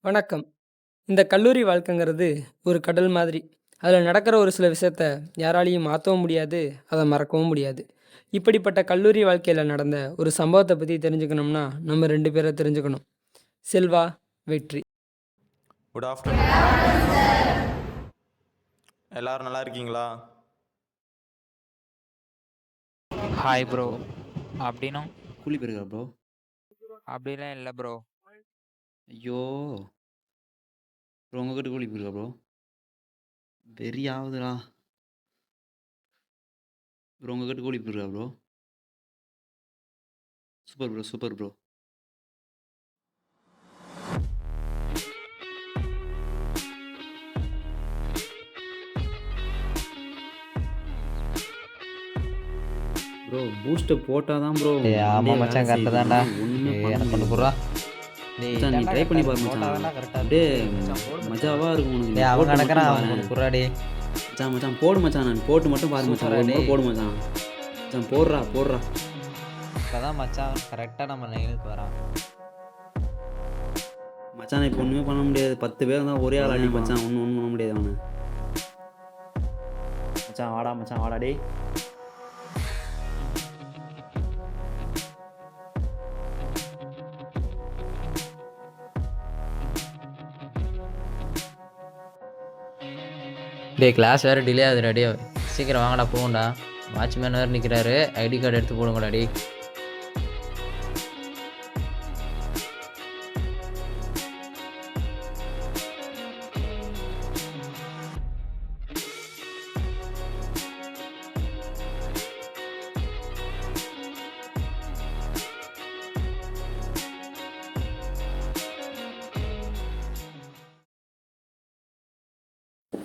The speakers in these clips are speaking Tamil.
வணக்கம். இந்த கல்லூரி வாழ்க்கைங்கிறது ஒரு கடல் மாதிரி. அதில் நடக்கிற ஒரு சில விஷயத்த யாராலையும் மாற்றவும் முடியாது, அதை மறக்கவும் முடியாது. இப்படிப்பட்ட கல்லூரி வாழ்க்கையில் நடந்த ஒரு சம்பவத்தை பற்றி தெரிஞ்சுக்கணும்னா நம்ம ரெண்டு பேரை தெரிஞ்சுக்கணும். செல்வா, வெற்றி. Good afternoon. எல்லாரும் நல்லா இருக்கீங்களா? Hi bro. அப்படின்னா கூலி போயிருக்கா ப்ரோ? அப்படிலாம் இல்லை ப்ரோ. ஐயோ! ப்ரோ உங்ககிட்ட கூலி போயிருக்கா ப்ரோ? வெறி ஆகுதுடா. ப்ரோ உங்ககிட்ட கூலி போயிருக்கா bro? Super bro, super bro. Bro boost போட்டாதான் ப்ரோ. ஆமா மச்சான், கரெக்ட் தான்டா. ஒண்ணுமே பண்ண எனக்கு கொண்டு முடியல. போடுறா. மச்சான் நீ ட்ரை பண்ணி பாரு மச்சான். அப்படியே மஜாவா இருக்கும் உனக்கு. நீ அவன் போட்டு மட்டும் நடக்கிறான், பாரு. அவன் குர்ராடி. மச்சான் மச்சான் போடு மச்சான். நான் போட்டு மட்டும் பாரு மச்சான். ஒரு முறை போடு மச்சான். மச்சான் போடுறா போடுறா. இப்பதான் மச்சான் கரெக்டா நம்ம லைனுக்கு வரான். மச்சான் இப்போ ஒன்றுமே பண்ண முடியாது. 10 பேர் தான் ஒரே ஆள் அடி மச்சான். ஒன்றும் பண்ண முடியாது அவனை. மச்சான் வாடா மச்சான் வாடா டேய். டேய் கிளாஸ் வேறு டிலே ஆகுது. ரெடி சீக்கிரம் வாங்கடா போகண்டா. வாட்ச்மேன் வேறு நிற்கிறாரு. ஐடி கார்டு எடுத்து போடுங்கடா டேய்.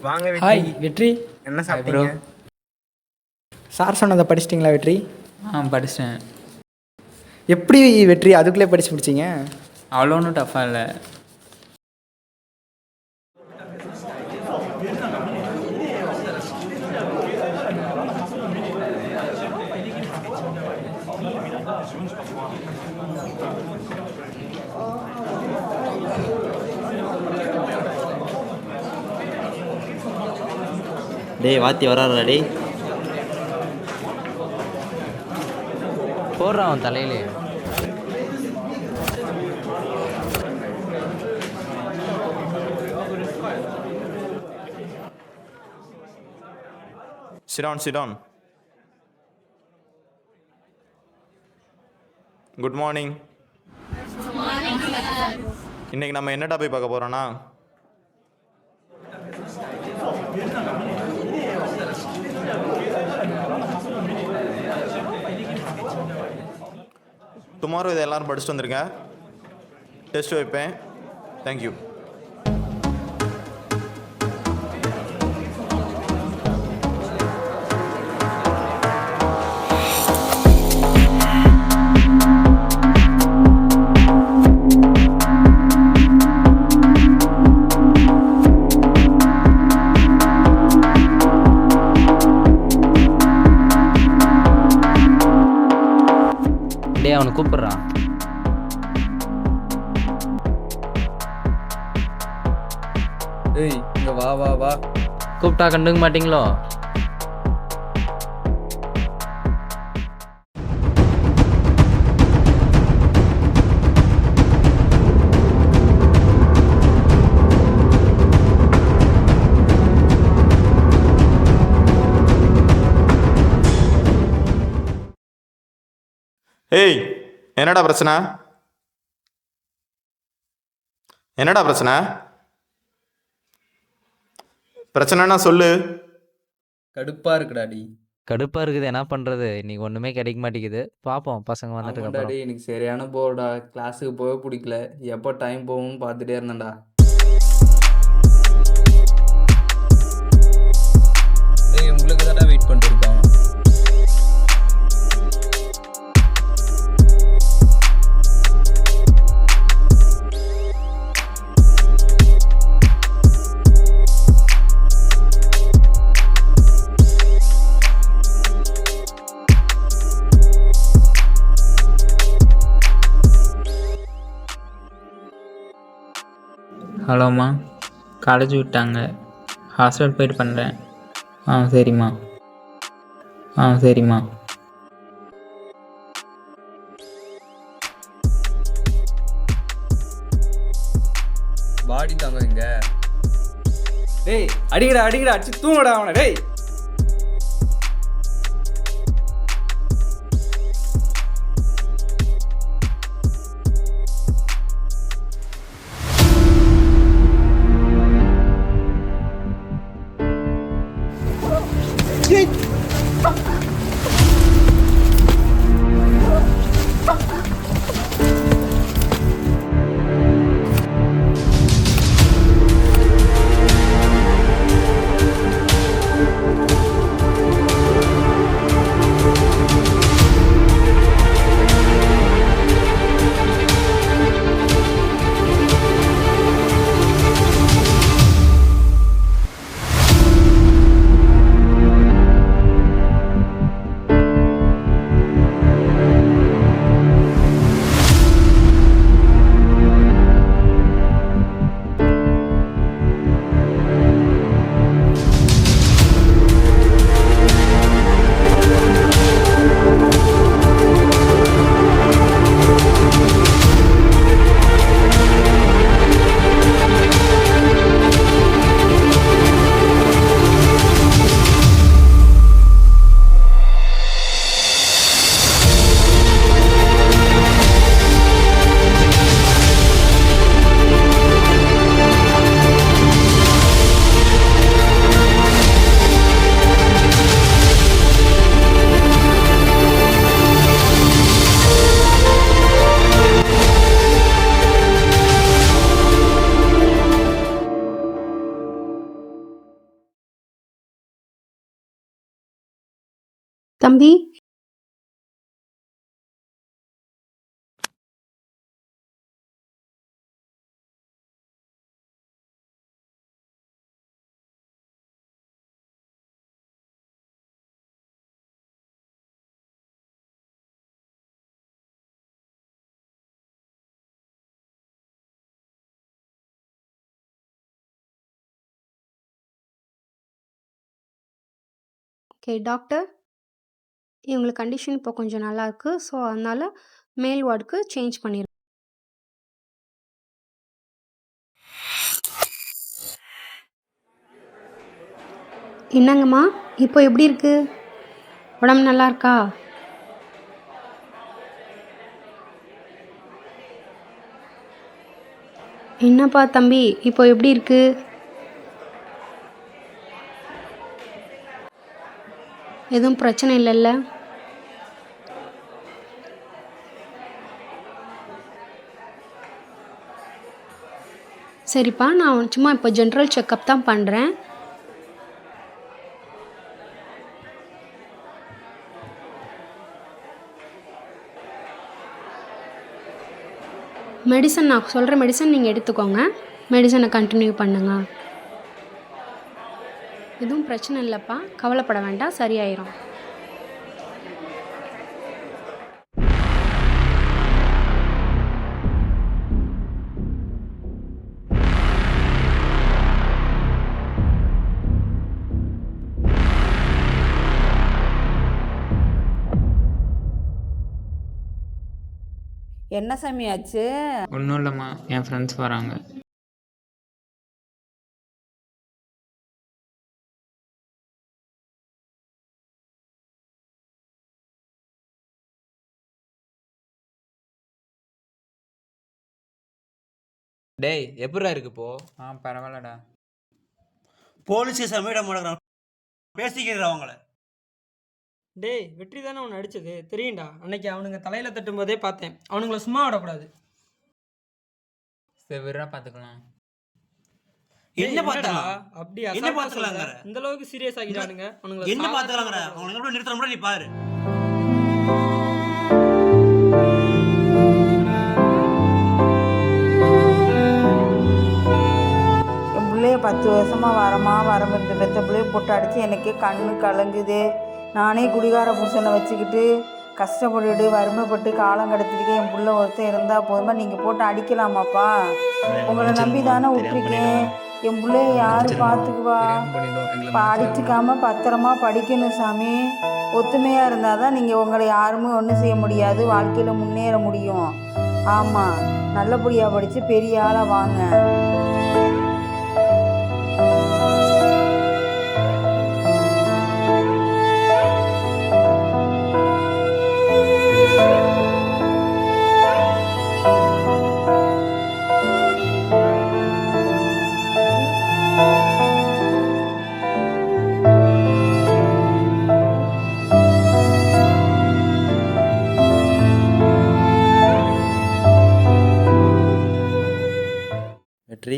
வாங்க ஹாய் வெற்றி. வெற்றி. என்ன சாப்பிட்டீங்க? சார் சொன்னதை படிச்சிட்டிங்களா வெற்றி? படித்தேன். எப்படி வெற்றி அதுக்குள்ளே படிச்சு முடிச்சிங்க? அவ்வளோ ஒன்றும் டஃப்பாக இல்லை. டேய் வாத்தி வராருடா டேய். போடுறான் அவன் தலையிலே. Sit down, sit down. Good morning. இன்னைக்கு நம்ம என்ன டாபிக் பார்க்க போறோம்னா, டுமாரோ இதை எல்லாரும் படிச்சுட்டு வந்துருங்க. டெஸ்ட் வைப்பேன். தேங்க்யூ. டேய் அவனை கூப்பிட்றான். ஏய் இங்க வா வா வா. கூப்பிட்டா கண்டுக்க மாட்டீங்களோ? ஏய் என்னடா பிரச்சனை? என்னடா பிரச்சனை? பிரச்சனைனா சொல்லு. கடுப்பா இருக்குடாடி. கடுப்பா இருக்குது, என்ன பண்றது? இன்னைக்கு ஒண்ணுமே கிடைக்க மாட்டேங்குது. பாப்போம் பசங்க வந்துட்டு ஆமாண்டாடி, அப்புறம். எனக்கு சரியான போர்டா. கிளாஸுக்கு போகவே பிடிக்கல. எப்போ டைம் போகும்னு பார்த்துட்டே இருந்தேன்டா. ஏய் உங்களுக்கு தான்டா வெயிட் பண்ணிருக்கோம். ஹலோம்மா, காலேஜ் விட்டாங்க, ஹாஸ்டல் போயிட்டு பண்ணுறேன். சரிம்மா. சரிம்மா. பாடி தாங்க இங்க. டேய் அடிக்கடா அடிச்சு தூங்கடா அவனை டேய். தம்பி, ஓகே டாக்டர், இவங்களுக்கு கண்டிஷன் இப்போ கொஞ்சம் நல்லா இருக்கு. ஸோ அதனால மேல் வார்டுக்கு சேஞ்ச் பண்ணிடுறேன். என்னங்கம்மா, இப்போ எப்படி இருக்கு? உடம்பு நல்லா இருக்கா? என்னப்பா தம்பி, இப்போ எப்படி இருக்கு? எதுவும் பிரச்சனை இல்லைல்ல? சரிப்பா, நான் சும்மா இப்போ ஜென்ரல் செக்கப் தான் பண்ணுறேன். மெடிசன் நான் சொல்கிற மெடிசன் நீங்கள் எடுத்துக்கோங்க. மெடிசனை கண்டினியூ பண்ணுங்க. எதுவும் பிரச்சனை இல்லைப்பா, கவலைப்பட வேண்டாம், சரியாயிரும். என்ன சாமி ஆச்சு? ஒன்றும் இல்லைம்மா, என் ஃப்ரெண்ட்ஸ் வராங்க. டேய் எப்படிடா இருக்கு இப்போ? பரவாயில்லடா. போலீஸ் ஸ்டேஷன் மீட முடக்கிறான், பேசிக்கிறேன் அவங்கள. டேய் வெற்றி தானே அவனை அடிச்சது தெரியும்டா. அன்னைக்கு அவனுங்க தலையில் தட்டும் போதே பார்த்தேன். அவனுங்கள சும்மா விடக்கூடாது. சரி விட்றா, பார்த்துக்கலாம். என்ன பார்த்துக்கலாம்? அப்படி என்ன பார்த்துக்கலாங்கிற? இந்த அளவுக்கு சீரியஸ் ஆகிட்டானுங்க. என்ன பார்த்துக்கலாங்கிற? அவனுங்க எப்படி நிறுத்த முடியும் நீ பாரு. என் பிள்ளைய 10 வருஷமாக வரம் பெற்ற பிள்ளைய போட்டு அடித்து எனக்கு கண்ணு கலங்குது. நானே குடிகார புருஷனை வச்சுக்கிட்டு கஷ்டப்பட்டுட்டு வறுமைப்பட்டு காலம் கடத்திருக்கேன், என் புள்ள ஒருத்தன் இருந்தால் போதுமா? நீங்கள் போட்டு அடிக்கலாமாப்பா? உங்களை நம்பி தானே விட்டுருக்கேன். என் பிள்ளைய யார் பார்த்துக்குவா? அடிச்சுக்காம பத்திரமா படிக்கணும் சாமி. ஒத்துமையாக இருந்தால் தான் நீங்கள் உங்களை யாருமே ஒன்றும் செய்ய முடியாது, வாழ்க்கையில் முன்னேற முடியும். ஆமாம், நல்லபடியாக படித்து பெரிய ஆளாக வாங்க. வெற்றி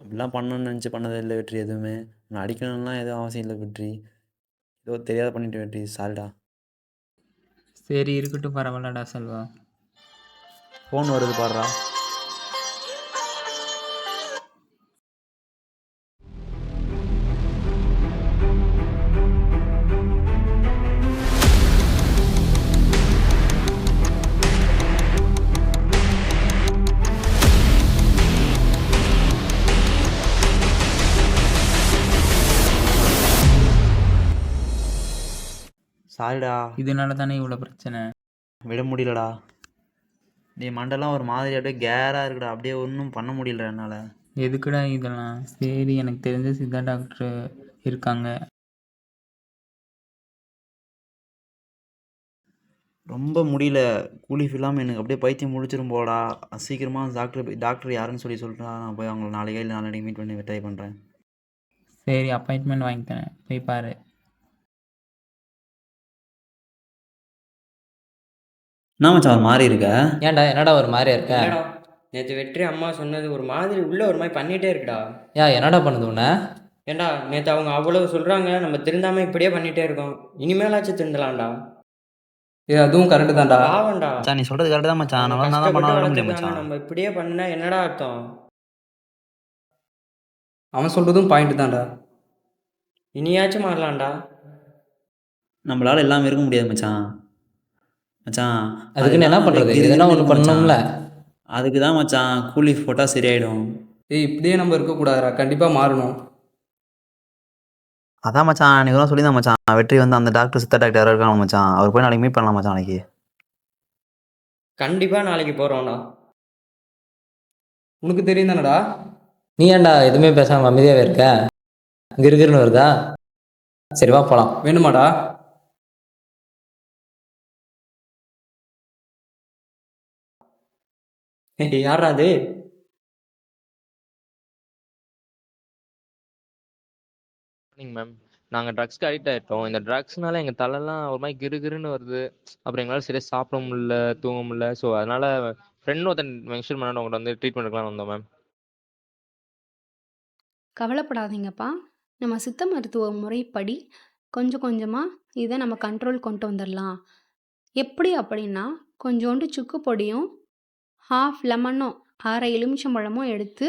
அப்படிலாம் பண்ணணும்னு நினச்சி பண்ணதே இல்லை வெற்றி. எதுவுமே நான் அடிக்கணும்லாம் எதுவும் அவசியம் இல்லை வெற்றி. ஏதோ தெரியாத பண்ணிட்டு வெற்றி, சாரிடா. சரி இருக்கட்டும், பரவாயில்லடா செல்வா. ஃபோன் வருது பாடுறா. சாரிடா, இதனால தானே இவ்வளோ பிரச்சனை. விட முடியலடா. நீ மண்டெல்லாம் ஒரு மாதிரி அப்படியே கேராக இருக்குடா, அப்படியே ஒன்றும் பண்ண முடியல என்னால். எதுக்குடா இதெல்லாம்? சரி, எனக்கு தெரிஞ்ச சித்தா டாக்டர் இருக்காங்க. ரொம்ப முடியல, கூலி இல்லாமல் எனக்கு அப்படியே பைத்தியம் முடிச்சிரும் போடா. சீக்கிரமாக டாக்டர் யாருன்னு சொல்லிட்டா நான் போய் அவங்கள நாளைக்கே இல்லை நாளைக்கு மீட் பண்ணி ட்ரை பண்ணுறேன். சரி, அப்பாயின்மெண்ட் வாங்கித்தரேன், போய் பாரு. என்ன மச்சான் ஒரு மாதிரி இருக்க? ஏன்டா என்னடா ஒரு மாதிரியா இருக்க? நேற்று வெற்றி அம்மா சொன்னது ஒரு மாதிரி உள்ள ஒரு மாதிரி பண்ணிகிட்டே இருக்குடா. ஏன் என்னடா பண்ணுது உன்னை? ஏண்டா நேற்று அவங்க அவ்வளவு சொல்கிறாங்க, நம்ம திருந்தாமல் இப்படியே பண்ணிகிட்டே இருக்கோம். இனிமேலாச்சும் திருந்தலாம்டா. அதுவும் கரெக்டு தான்டா. பாவம்டா. மச்சான் நீ சொல்கிறது கரெக்டு தான் மச்சான். நான் தான் கஷ்டப்பட்டு பண்ண முடியும் வளர்த்துருக்காங்க, மச்சான். நம்ம இப்படியே பண்ணினா என்னடா அர்த்தம்? அவன் சொல்கிறதும் பாயிண்ட் தான்டா. இனியாச்சும் மாறலாம்டா. நம்மளால எல்லாம் இருக்க முடியாது மச்சான். மச்சான் அதுக்குன்னு என்ன பண்ணுறது? எதுனா ஒன்று பண்ணணும்ல. அதுக்கு தான் மச்சான் கூலி போட்டால் சரியாயிடும். இப்படியே நம்ம இருக்கக்கூடாதுடா, கண்டிப்பாக மாறணும். அதான் மச்சான் அன்றைக்கி சொல்லியிருந்தேன் மச்சான், வெற்றி வந்து அந்த டாக்டர் சித்தா டாக்டர் யாராவது இருக்காங்க மச்சான், அவர் போய் நாளைக்கு மீட் பண்ணலாம் மச்சான். நாளைக்கு கண்டிப்பாக நாளைக்கு போகிறோம்டா. உனக்கு தெரியும் தானடா. நீ ஏன்டா எதுவுமே பேசாமல் அமைதியாகவே இருக்க? கிருகிருன்னு வருதா? சரி வா போகலாம். வேணுமாடா? யாரா அது? மேம், நாங்கள் ட்ரக்ஸ்க்கு அடிக்ட் ஆகிட்டோம். இந்த ட்ரக்ஸ்னால எங்கள் தலைலாம் ஒரு மாதிரி கிருகிருன்னு வருது. அப்புறம் எங்களால் சரியாக சாப்பிட முடியல, தூங்க முடியல. ஸோ அதனால் ஃப்ரெண்ட் ஒருத்தன் மென்ஷன் பண்ணால் உங்கள்கிட்ட வந்து ட்ரீட்மெண்ட் எடுக்கலாம்னு வந்தோம் மேம். கவலைப்படாதீங்கப்பா. நம்ம சித்த மருத்துவ முறைப்படி கொஞ்சம் கொஞ்சமாக இதை நம்ம கண்ட்ரோல் கொண்டு வந்துடலாம். எப்படி அப்படின்னா, கொஞ்சோண்டு சுக்கு பொடியும் ஹாஃப் லெமனும் அரை எலுமிச்சம்பழமும் எடுத்து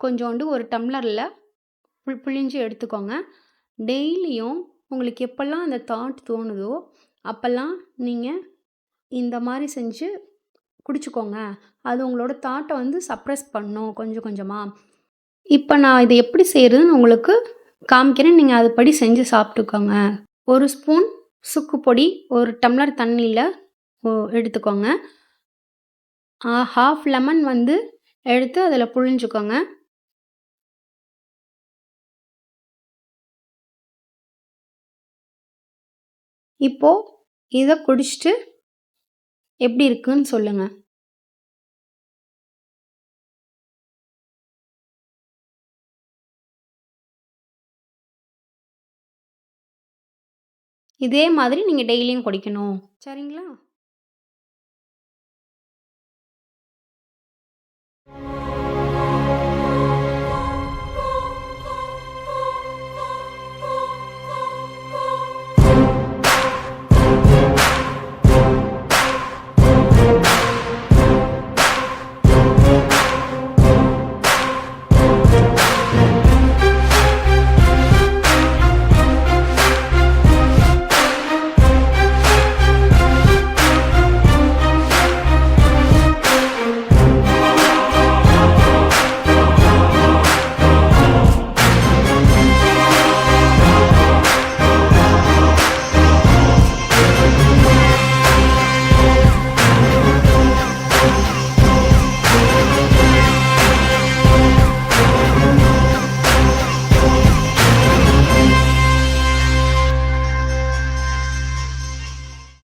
கொஞ்சோண்டு ஒரு டம்ளரில் பிழிஞ்சு எடுத்துக்கோங்க. டெய்லியும் உங்களுக்கு எப்போல்லாம் அந்த தாட் தோணுதோ அப்போல்லாம் நீங்கள் இந்த மாதிரி செஞ்சு குடிச்சுக்கோங்க. அது உங்களோட தாட்டை வந்து சப்ரெஸ் பண்ணும் கொஞ்சம் கொஞ்சமாக. இப்போ நான் இதை எப்படி செய்கிறதுன்னு உங்களுக்கு காமிக்கிறேன். நீங்கள் அதுபடி செஞ்சு சாப்பிட்டுக்கோங்க. ஒரு ஸ்பூன் சுக்கு பொடி ஒரு டம்ளர் தண்ணியில் எடுத்துக்கோங்க. ஹாஃப் லெமன் வந்து எடுத்து அதில் புழிஞ்சுக்கோங்க. இப்போது இதை குடிச்சிட்டு எப்படி இருக்குன்னு சொல்லுங்கள். இதே மாதிரி நீங்கள் டெய்லியும் குடிக்கணும், சரிங்களா?